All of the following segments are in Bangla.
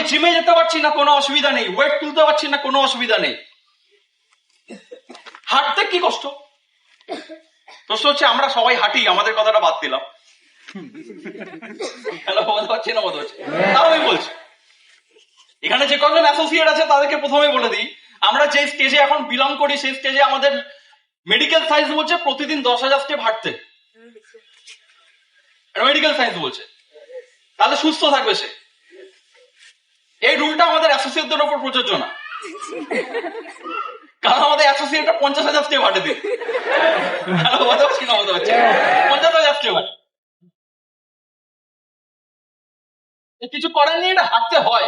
জিমে যেতে পারছি না, কোনো অসুবিধা নেই। ওয়েট তুলতে পারছি না, কোনো অসুবিধা নেই। হাঁটতে কি কষ্ট? প্রশ্ন হচ্ছে আমরা সবাই হাঁটি, আমাদের কথাটা বাদ দিলাম। বলতে পারছি না, বলতে পারছি। তাও আমি বলছি, এখানে যে কজন অ্যাসোসিয়েট আছে তাদেরকে প্রথমে বলে দিই, আমরা যে স্টেজে এখন বিলং করি সেই স্টেজে আমাদের মেডিকেল সায়েন্স বলছে প্রতিদিন 10,000 স্টেপ হাঁটতে। মেডিকেল সায়েন্স বলছে, তাহলে সুস্থ থাকবে সে। এই রুলটা আমাদের অ্যাসোসিয়েটদের উপর প্রযোজ্য না, কারণ আমাদের অ্যাসোসিয়েটটা 50,000 স্টেপ হাঁটে দিন। বলতে পারছি না, বলতে পারছি 50,000 স্টেপ হাঁটে। কিছু করার নেই, এটা হাঁটতে হয়।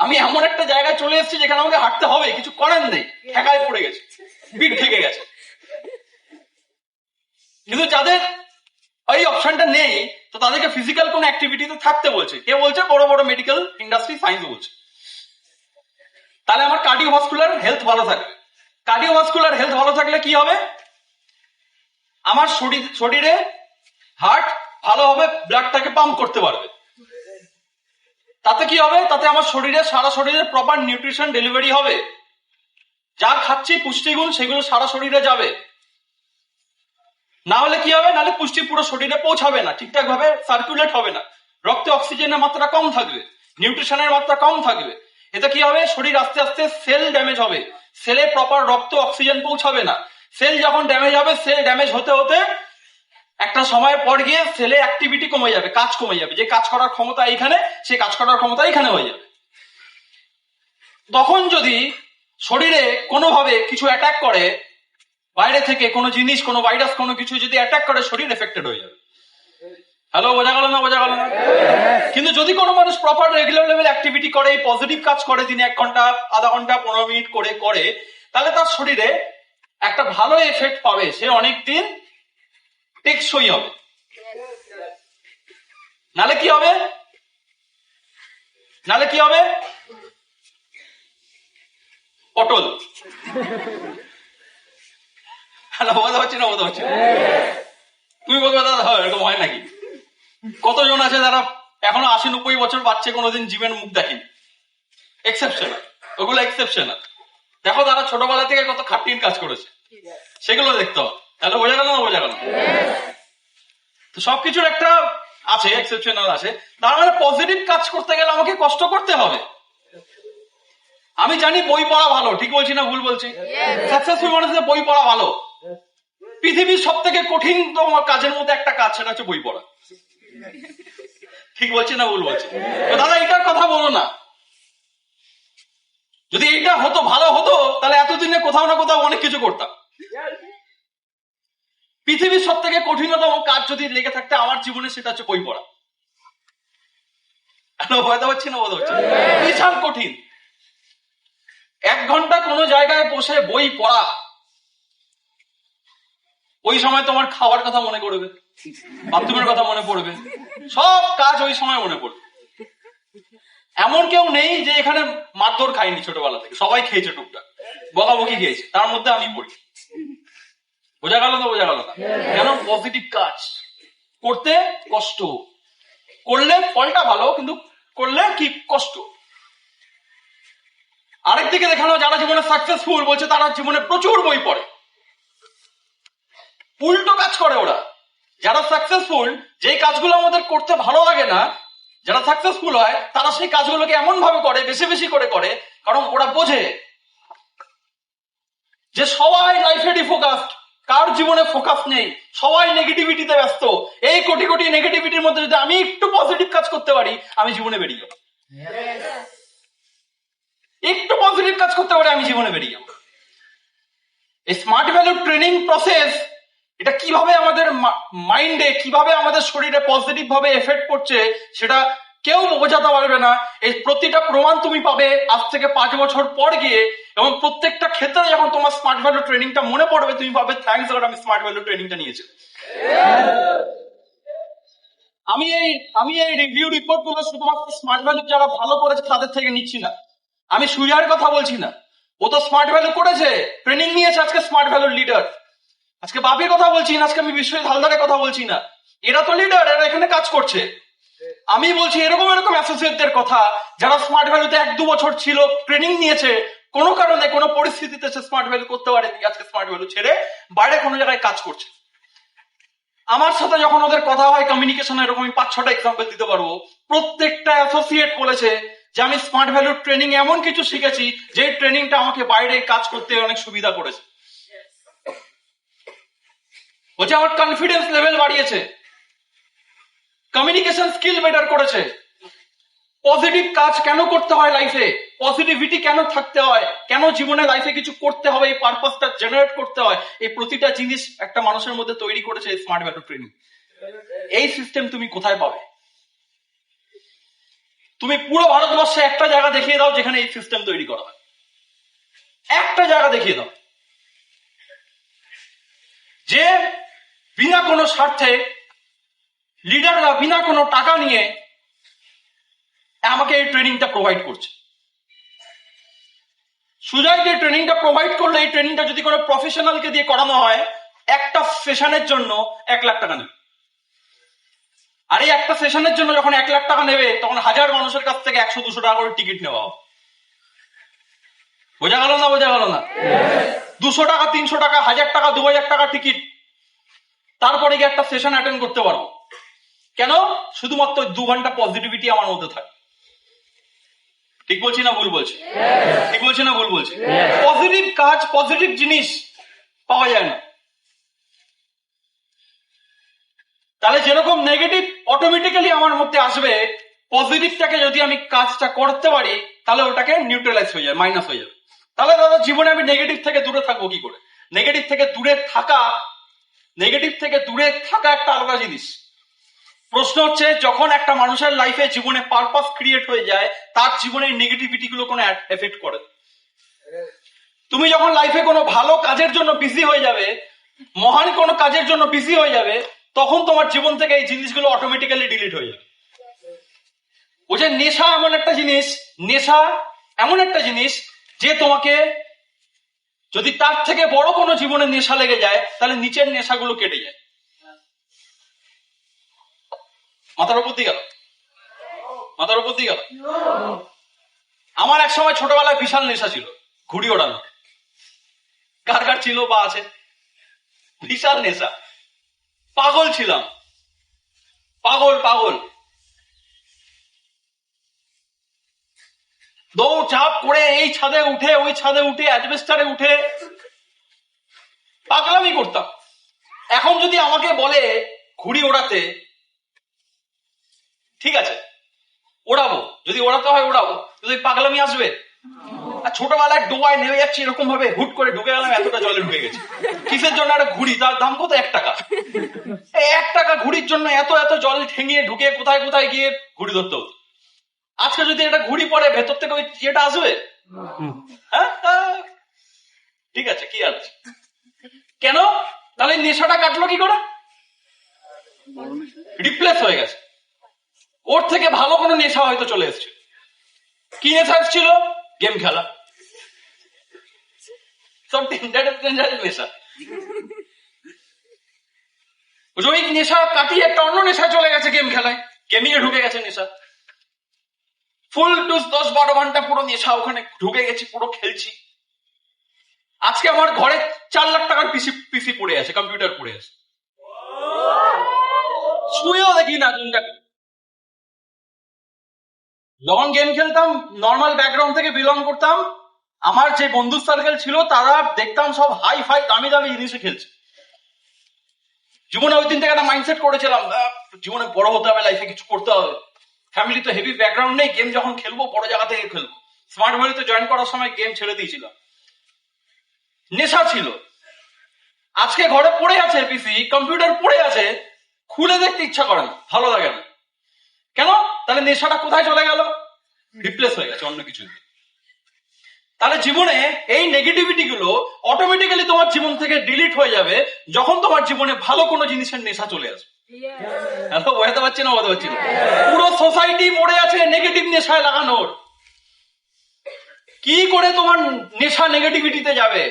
আমি এমন একটা জায়গায় চলে এসেছি যেখানে আমাকে হাঁটতে হবে, কিছু করার নেই, ঠেকায় পড়ে গেছে, পিঠ ঠেকে গেছে। কিন্তু যাদের এই অপশনটা নেই, তো তাদেরকে ফিজিক্যাল কোন অ্যাক্টিভিটিতে থাকতে বলছে। কে বলছে? বড় বড় মেডিকেল ইন্ডাস্ট্রি, সায়েন্স বলছে। তাহলে আমার কার্ডিওভাস্কুলার হেলথ ভালো থাকবে। কার্ডিওভাস্কুলার হেলথ ভালো থাকলে কি হবে? আমার শরীরে হার্ট ভালো হবে, ব্লাডটাকে পাম্প করতে পারবে। তাতে কি হবে? তাতে আমার সারা শরীরে প্রপার নিউট্রিশন ডেলিভারি হবে। যা খাচ্ছি পুষ্টিগুণ সেগুলো সারা শরীরে যাবে। না হলে কি হবে? নাহলে পুষ্টি পুরো শরীরে পৌঁছাবে না, ঠিকঠাক ভাবে সার্কুলেট হবে না, রক্তে অক্সিজেনের মাত্রা কম থাকবে, নিউট্রিশনের মাত্রা কম থাকবে। এতে কি হবে? শরীর আস্তে আস্তে সেল ড্যামেজ হবে, সেলে প্রপার রক্ত অক্সিজেন পৌঁছাবে না। সেল যখন ড্যামেজ হবে, সেল ড্যামেজ হতে হতে একটা সময় পর গিয়ে সেলে অ্যাক্টিভিটি কমে যাবে, কাজ কমে যাবে। যে কাজ করার ক্ষমতা এইখানে, সেই কাজ করার ক্ষমতা এইখানে হয়ে যাবে। তখন যদি শরীরে কোনোভাবে কিছু অ্যাটাক করে, বাইরে থেকে কোনো জিনিস, কোনো ভাইরাস, কোনো কিছু যদি অ্যাটাক করে, শরীর এফেক্টেড হয়ে যাবে। হ্যালো, বোঝা গেল না? বোঝা গেল না? কিন্তু যদি কোনো মানুষ প্রপার রেগুলার লেভেল অ্যাক্টিভিটি করে, পজিটিভ কাজ করে, দিনে 1 ঘন্টা, আধা ঘন্টা, 15 মিনিট করে, তাহলে তার শরীরে একটা ভালো এফেক্ট পাবে। সে অনেকদিন টেকসই হবে। নালে কি হবে? পটল। হ্যালো, বোঝা হচ্ছে না? বোঝা হচ্ছে। তুমি বলবে দাদা এরকম হয় নাকি? কতজন আছে যারা এখনো 80-90 বছর বাচ্চা কোনোদিন জীবনের মুখ দেখেনি? এক্সেপশনাল, ওগুলো এক্সেপশনাল। দেখো তারা ছোটবেলা থেকে কত খাটনির কাজ করেছে, সেগুলো দেখতে হবে। তাহলে বোঝা গেল না? বোঝা গেল না? তো সবকিছুর একটা আছে, এক্সেপশনাল আছে। তার মানে পজিটিভ কাজ করতে গেলে আমাকে কষ্ট করতে হবে। আমি জানি বই পড়া ভালো, ঠিক বলছি না ভুল বলছি? সাকসেসফুল মানুষদের বই পড়া ভালো। পৃথিবীর সব থেকে কঠিন কাজের মধ্যে একটা কাজ, সেটা হচ্ছে বই পড়া। ঠিক বলছি না ভুল বলছি? দাদা এটার কথা বলো না। যদি এইটা হতো, ভালো হতো, তাহলে এতদিনে কোথাও না কোথাও অনেক কিছু করতাম। পৃথিবীর সব থেকে কঠিনতম কাজ যদি লেগে থাকতে আমার জীবনে, সেটা হচ্ছে বই পড়া। বুঝতে পারছি না? বোধ হচ্ছে বিশাল কঠিন। 1 ঘন্টা কোনো জায়গায় বসে বই পড়া, ওই সময় তোমার খাওয়ার কথা মনে পড়বে, বাথরুমের কথা মনে পড়বে, সব কাজ ওই সময় মনে পড়বে। এমন কেউ নেই যে এখানে মারধর খায়নি ছোটবেলা থেকে, সবাই খেয়েছে, টুকটাক বকাবকি খেয়েছে, তার মধ্যে আমি পড়ি। বোঝা গেল না? বোঝা গেল না? কেন? পজিটিভ কাজ করতে কষ্ট, করলে ফলটা ভালো, কিন্তু করলে কি কষ্ট। আরেকদিকে দেখানো, যারা জীবনে সাকসেসফুল বলছে তারা জীবনে প্রচুর বই পড়ে। উল্টো কাজ করে ওরা। যারা সাকসেসফুল, যেই কাজগুলো আমাদের করতে ভালো লাগে না, যারা সাকসেসফুল হয়, তারা সেই কাজগুলোকে এমন ভাবে করে, বেশি বেশি করে, কারণ ওরা বোঝে যে সবাই লাইফে ডিফোকাসড, কার জীবনে ফোকাস নেই, সবাই নেগেটিভিটিতে ব্যস্ত। এই কোটি কোটি নেগেটিভিটির মধ্যে যদি আমি একটু পজিটিভ কাজ করতে পারি, আমি জীবনে বেরিয়ে যাবো। একটু পজিটিভ কাজ করতে পারি, আমি জীবনে বেরিয়ে যাবো। এই স্মার্ট ভ্যালু ট্রেনিং প্রসেস, এটা কিভাবে আমাদের মাইন্ডে, কিভাবে আমাদের শরীরে পজিটিভ ভাবে এফেক্ট করছে, সেটা কেউ বোঝাতে পারবে না। এই প্রতিটা প্রমাণ তুমি পাবে আজ থেকে 5 বছর পর গিয়ে, এবং প্রত্যেকটা ক্ষেত্রে যখন তোমার স্মার্ট ভ্যালু ট্রেনিংটা মনে পড়বে, তুমি ভাবে থ্যাঙ্কস গড আমি স্মার্ট ভ্যালু ট্রেনিংটা নিয়েছি। আমি এই রিভিউ রিপোর্ট গুলো শুধুমাত্র স্মার্ট ভ্যালু যারা ভালো করেছে তাদের থেকে নিচ্ছি না। আমি সুরিয়ার কথা বলছি না, ও তো স্মার্ট ভ্যালু করেছে, ট্রেনিং নিয়েছে, আজকে স্মার্ট ভ্যালুর লিডার। আজকে বাপির কথা বলছি না, আজকে আমি বিশ্বজিৎ হালদারের কথা বলছি না। এরা তো লিডার, এরা এখানে কাজ করছে। আমি বলছি এরকম এরকম অ্যাসোসিয়েটদের কথা যারা স্মার্ট ভ্যালুতে 1-2 বছর ছিল, ট্রেনিং নিয়েছে, কোনো কারণে কোনো পরিস্থিতিতে সে স্মার্ট ভ্যালু করতে পারেনি, আজকে স্মার্ট ভ্যালু ছেড়ে বাইরে কোনো জায়গায় কাজ করছে। আমার সাথে যখন ওদের কথা হয় কমিউনিকেশন, এরকম 5-6টা এক্সাম্পল দিতে পারবো। প্রত্যেকটা অ্যাসোসিয়েট বলেছে যে আমি স্মার্ট ভ্যালুর ট্রেনিং এমন কিছু শিখেছি যে ট্রেনিংটা আমাকে বাইরে কাজ করতে অনেক সুবিধা করেছে। বলছে আমার কনফিডেন্স লেভেল বাড়িয়েছে, কমিউনিকেশন স্কিল বেটার করেছে। পজিটিভ কাজ কেন করতে হয় লাইফে, পজিটিভিটি কেন থাকতে হয়, কেন জীবনে লাইফে কিছু করতে হবে, এই পারপাসটা জেনারেট করতে হয়, এই প্রতিটা জিনিস একটা মানুষের মধ্যে তৈরি করেছে এই স্মার্ট ভ্যালু ট্রেনিং। এই সিস্টেম তুমি কোথায় পাবে? তুমি পুরো ভারতবর্ষে একটা জায়গা দেখিয়ে দাও যেখানে এই সিস্টেম তৈরি করা হয়, একটা জায়গা দেখিয়ে দাও যে বিনা কোনো স্বার্থে লিডাররা বিনা কোনো টাকা নিয়ে আমাকে এই ট্রেনিংটা প্রোভাইড করছে। সুজয় যে ট্রেনিংটা প্রোভাইড করলে, এই ট্রেনিংটা যদি কোনো প্রফেশনালকে দিয়ে করানো হয়, একটা সেশনের জন্য 1 লাখ টাকা নেবে। আর এই একটা সেশনের জন্য যখন 1 লাখ টাকা নেবে, তখন 1000 মানুষের কাছ থেকে 100-200 টাকা করে টিকিট নেওয়া হবে। বোঝা গেল না? বোঝা গেল না? 200 টাকা, 300 টাকা, 1000 টাকা, 2000 টাকা টিকিট, তারপরে গিয়ে একটা সেশন অ্যাটেন্ড করতে পারবো। কেন? শুধুমাত্র 2 ঘন্টা পজিটিভিটি আমার মধ্যে থাকে। ঠিক বলছি না ভুল বলছি? ঠিক বলছি না ভুল বলছি? পজিটিভ কাজ, পজিটিভ জিনিস পাওয়া যায় না। তাহলে যেরকম নেগেটিভ অটোমেটিক্যালি আমার মধ্যে আসবে, পজিটিভটাকে যদি আমি কাজটা করতে পারি তাহলে ওটাকে নিউট্রালাইজ হয়ে যায়, মাইনাস হয়ে যাবে। তাহলে দাদা জীবনে আমি নেগেটিভ থেকে দূরে থাকবো কি করে? নেগেটিভ থেকে দূরে থাকা একটা আলাদা জিনিস। প্রশ্ন হচ্ছে, যখন একটা মানুষের লাইফে জীবনে পারপাস ক্রিয়েট হয়ে যায়, তার জীবনের নেগেটিভিটি গুলো কোনো এফেক্ট করে? তুমি যখন লাইফে কোনো ভালো কাজের জন্য বিজি হয়ে যাবে, মহান কোনো কাজের জন্য বিজি হয়ে যাবে, তখন তোমার জীবন থেকে এই জিনিসগুলো অটোমেটিক্যালি ডিলিট হয়ে যাবে। ও যে নেশা এমন একটা জিনিস যে তোমাকে, যদি তার থেকে বড় কোনো জীবনে নেশা লেগে যায়, তাহলে নিচের নেশাগুলো কেটে যায়। মাথার উপর দিয়ে গেল। আমার এক সময় ছোটবেলায় বিশাল নেশা ছিল, ঘুড়ি ওড়ানো। কার কার ছিল বা আছে? বিশাল নেশা, পাগল ছিলাম, পাগল। দৌড় ঝাঁপ করে এই ছাদে উঠে ওই ছাদে উঠে অ্যাজবেস্টারে উঠে পাগলামি করতাম। এখন যদি আমাকে বলে ঘুড়ি ওড়াতে, ঠিক আছে ওড়াবো, যদি ওড়াতে হয় ওড়াবো, যদি পাগলামি আসবে? আর ছোটবেলায় ডোবায় নেমে যাচ্ছি এরকম ভাবে, হুট করে ঢুকে গেলাম, এতটা জলে ঢুকে গেছে। কিসের জন্য? একটা ঘুড়ি, তার দাম কত? 1 টাকা। 1 টাকা ঘুড়ির জন্য এত জল ঠেঙিয়ে ঢুকে কোথায় গিয়ে ঘুড়ি ধরতে হতো। আজকে যদি একটা ঘুড়ি পরে, ভেতর থেকে ওই ইয়েটা আসবে? হ্যাঁ, ঠিক আছে, কি আছে? কেন? তাহলে নেশাটা কাটলো কি করে? রিপ্লেস হয়ে গেছে। ওর থেকে ভালো কোনো নেশা হয়তো চলে এসেছে। কি নেশা এসেছিল? গেম খেলা। সব ডেঞ্জারাস নেশা। ওই নেশা কাটিয়ে একটা অন্য নেশা চলে গেছে, গেম খেলায়, গেমিং এ ঢুকে গেছে নেশা। ফুল 10-12 ঘন্টা পুরো নেশা, ওখানে ঢুকে গেছি, পুরো খেলছি। আজকে আমার ঘরে 4 লাখ টাকার পিসি পড়ে আছে, কম্পিউটার পড়ে আছে, শুয়েও দেখি না কোনটাকে। যখন গেম খেলতাম, নর্মাল ব্যাকগ্রাউন্ড থেকে বিলং করতাম, আমার যে বন্ধু সার্কেল ছিল তারা দেখতাম সব হাই ফাই দামি জিনিসে খেলছে। জীবনে ওই দিন থেকে একটা মাইন্ডসেট করেছিলাম, জীবনে বড় হতে হবে, লাইফে কিছু করতে হবে। ফ্যামিলি তো হেভি ব্যাকগ্রাউন্ড নেই, গেম যখন খেলবো বড় জায়গা থেকে খেলবো। স্মার্ট ভ্যালিতে জয়েন করার সময় গেম ছেড়ে দিয়েছিলাম, নেশা ছিল। আজকে ঘরে পড়ে আছে পিসি, কম্পিউটার পড়ে আছে, খুলে দেখতে ইচ্ছা করে না, ভালো লাগে না। কেন? তাহলে নেশাটা কোথায় চলে গেল? রিপ্লেস হয়ে গেছে অন্য কিছু। তাহলে জীবনে এই নেগেটিভিটি গুলো অটোমেটিক্যালি তোমার জীবন থেকে ডিলিট হয়ে যাবে যখন তোমার জীবনে ভালো কোনো জিনিসের নেশা চলে আসবে। বোঝাতে পারছি না? পুরো সোসাইটি মরে আছে নেগেটিভ নেশায় লাগানোর। কি করে তোমার নেশা নেগেটিভিটিতে যাবে?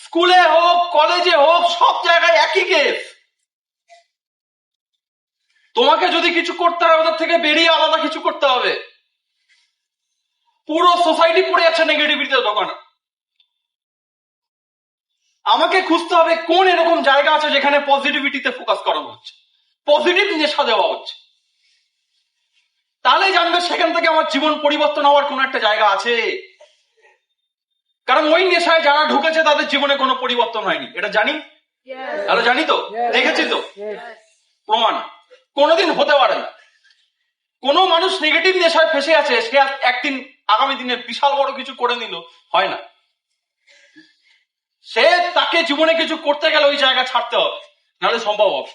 স্কুলে হোক, কলেজে হোক, সব জায়গায় একই কেস। তোমাকে যদি কিছু করতে হয় ওদের থেকে বেরিয়ে আলাদা কিছু করতে হবে। পুরো সোসাইটি পড়ে যাচ্ছে নেগেটিভিটিতে দোকানে। আমাকে খুঁজতে হবে কোন এরকম জায়গা আছে যেখানে পজিটিভিটিতে ফোকাস করানো হচ্ছে, পজিটিভ নেশা দেওয়া হচ্ছে। তাহলে জানবে সেখান থেকে আমার জীবন পরিবর্তন হওয়ার কোন একটা জায়গা আছে। কারণ ওই নেশায় যারা ঢুকেছে তাদের জীবনে কোনো পরিবর্তন হয়নি, এটা জানি। তাহলে জানি তো, দেখেছি তো, প্রমাণ কোনোদিন হতে পারে না। কোন মানুষ নেগেটিভ নেশায় ফেসে আছে, সে একদিন আগামী দিনে বিশাল বড় কিছু করে নিল, হয় না। সে তাকে জীবনে কিছু করতে গেলে ওই জায়গা ছাড়তে হবে, নাহলে সম্ভব হবে।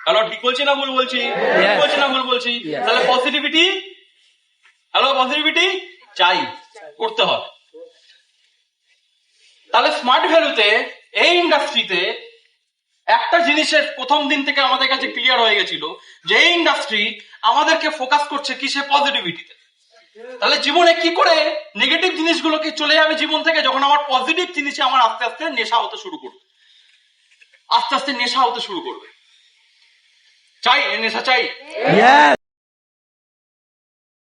হ্যালো, ঠিক বলছি না ভুল বলছি? ঠিক বলছি না ভুল বলছি? তাহলে পজিটিভিটি, হ্যালো পজিটিভিটি চাই, করতে হবে। তাহলে স্মার্ট ভ্যালুতে এই ইন্ডাস্ট্রিতে একটা জিনিসের প্রথম দিন থেকে আমাদের কাছে ক্লিয়ার হয়ে গেছিল যে এই ইন্ডাস্ট্রি আমাদেরকে ফোকাস করছে কিসে, পজিটিভিটিতে। তাহলে জীবনে কি করে নেগেটিভ জিনিসগুলোকে চলে যাবে জীবন থেকে, যখন আমার পজিটিভ জিনিসে আমার আস্তে আস্তে নেশা হতে শুরু করবে, আস্তে আস্তে নেশা হতে শুরু করবে। চাই, নেশা চাই।